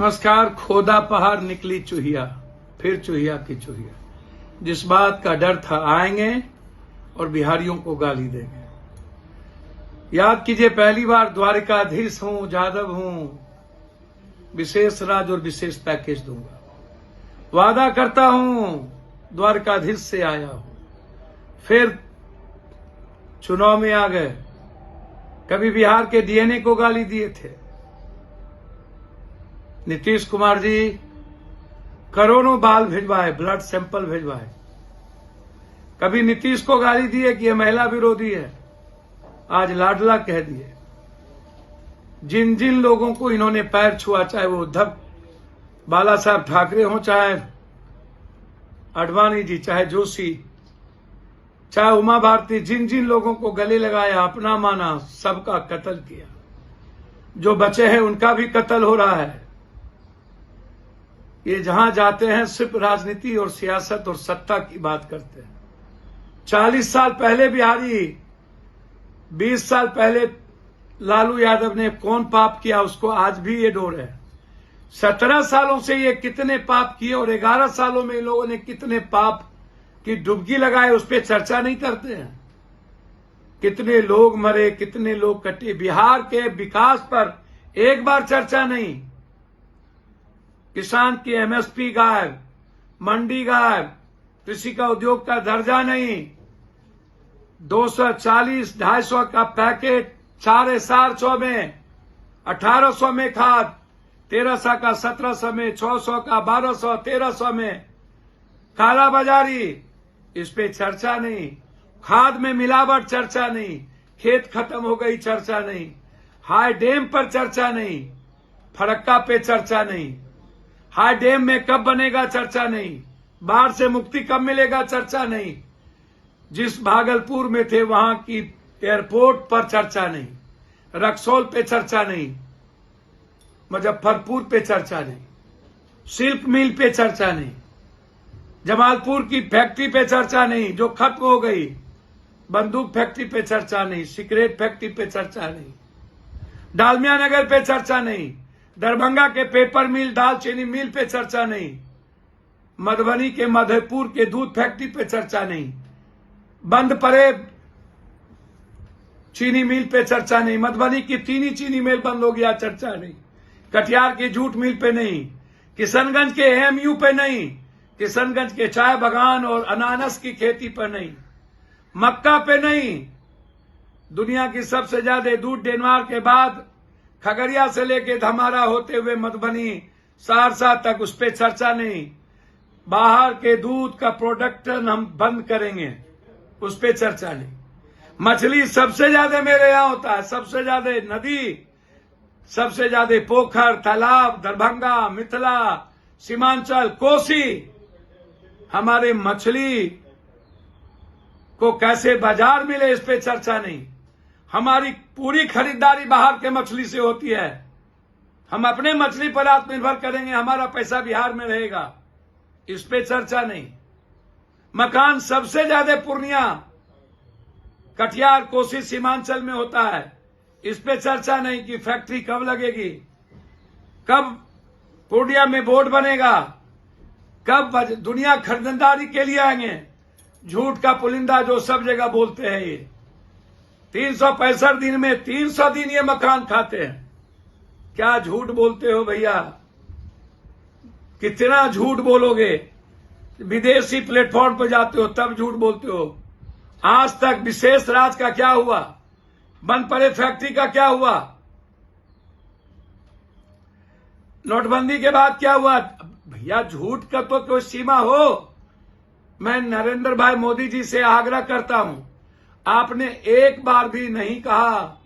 नमस्कार। खोदा पहाड़ निकली चूहिया, फिर चूहिया की चूहिया। जिस बात का डर था आएंगे और बिहारियों को गाली देंगे। याद कीजिए, पहली बार द्वारिकाधीश हूं, जादव हूं, विशेष राज और विशेष पैकेज दूंगा। वादा करता हूं, द्वारिकाधीश से आया हूं। फिर चुनाव में आ गए, कभी बिहार के डीएनए को गाली दिए थे। नीतीश कुमार जी करोड़ों बाल भिजवाए, ब्लड सैंपल भिजवाए। कभी नीतीश को गाली दिए कि यह महिला विरोधी है, आज लाडला कह दिए। जिन जिन लोगों को इन्होंने पैर छुआ, चाहे वो उद्धव बाला साहब ठाकरे हो, चाहे आडवाणी जी, चाहे जोशी, चाहे उमा भारती, जिन जिन लोगों को गले लगाया, अपना माना, सबका कत्ल किया। जो बचे हैं उनका भी कत्ल हो रहा है। ये जहां जाते हैं सिर्फ राजनीति और सियासत और सत्ता की बात करते हैं। 40 साल पहले बिहारी, 20 साल पहले लालू यादव ने कौन पाप किया, उसको आज भी ये डोर है। 17 सालों से ये कितने पाप किए और 11 सालों में इन लोगों ने कितने पाप की डुबकी लगाए, उस पर चर्चा नहीं करते हैं। कितने लोग मरे, कितने लोग कटे, बिहार के विकास पर एक बार चर्चा नहीं। किसान की एमएसपी गायब, मंडी गायब, कृषि का उद्योग का दर्जा नहीं। 240, 250 का पैकेट 4,400 में, 1,800 में खाद, 1,300 का 1,700 में, 600 का 1,200, 1,300 में कालाबाजारी, इस पे चर्चा नहीं। खाद में मिलावट चर्चा नहीं। खेत खत्म हो गई चर्चा नहीं। हाई डैम पर चर्चा नहीं। फरक्का पे चर्चा नहीं। हाई डैम में कब बनेगा चर्चा नहीं। बाढ़ से मुक्ति कब मिलेगा चर्चा नहीं। जिस भागलपुर में थे वहां की एयरपोर्ट पर चर्चा नहीं। रक्सौल पे चर्चा नहीं। मुजफ्फरपुर पे चर्चा नहीं। सिल्क मिल पे चर्चा नहीं। जमालपुर की फैक्ट्री पे चर्चा नहीं जो खत्म हो गई। बंदूक फैक्ट्री पे चर्चा नहीं। सिगरेट फैक्ट्री पे चर्चा नहीं। डालमिया नगर पे चर्चा नहीं। दरभंगा के पेपर मिल, दालचीनी मिल पे चर्चा नहीं। मधुबनी के मधेपुर के दूध फैक्ट्री पे चर्चा नहीं। बंद पड़े चीनी मिल पे चर्चा नहीं। मधुबनी की तीनी चीनी मिल बंद हो गया, चर्चा नहीं। कटिहार की जूट मिल पे नहीं। किशनगंज के एएमयू पे नहीं। किशनगंज के चाय बागान और अनानस की खेती पर नहीं। मक्का पे नहीं। दुनिया की सबसे ज्यादा दूध डेनमार्क के बाद खगड़िया से लेके धमारा होते हुए मधुबनी, सहरसा तक, उस पर चर्चा नहीं। बाहर के दूध का प्रोडक्शन हम बंद करेंगे, उस पर चर्चा नहीं। मछली सबसे ज्यादा मेरे यहां होता है, सबसे ज्यादा नदी, सबसे ज्यादा पोखर, तालाब, दरभंगा, मिथिला, सीमांचल, कोसी। हमारे मछली को कैसे बाजार मिले, इस पे चर्चा नहीं। हमारी पूरी खरीदारी बाहर के मछली से होती है। हम अपने मछली पर आत्मनिर्भर करेंगे, हमारा पैसा बिहार में रहेगा, इस पे चर्चा नहीं। मकान सबसे ज्यादा पूर्णिया, कटिहार, कोसी, सीमांचल में होता है, इस पे चर्चा नहीं कि फैक्ट्री कब लगेगी, कब पूर्णिया में बोर्ड बनेगा, कब दुनिया खरीदारी के लिए आएंगे। झूठ का पुलिंदा जो सब जगह बोलते हैं। ये 365 दिन में 300 दिन ये मकान खाते हैं। क्या झूठ बोलते हो भैया, कितना झूठ बोलोगे। विदेशी प्लेटफॉर्म पर जाते हो तब झूठ बोलते हो। आज तक विशेष राज का क्या हुआ, बंद पड़े फैक्ट्री का क्या हुआ, नोटबंदी के बाद क्या हुआ। भैया झूठ का तो कोई सीमा हो। मैं नरेंद्र भाई मोदी जी से आग्रह करता हूं, आपने एक बार भी नहीं कहा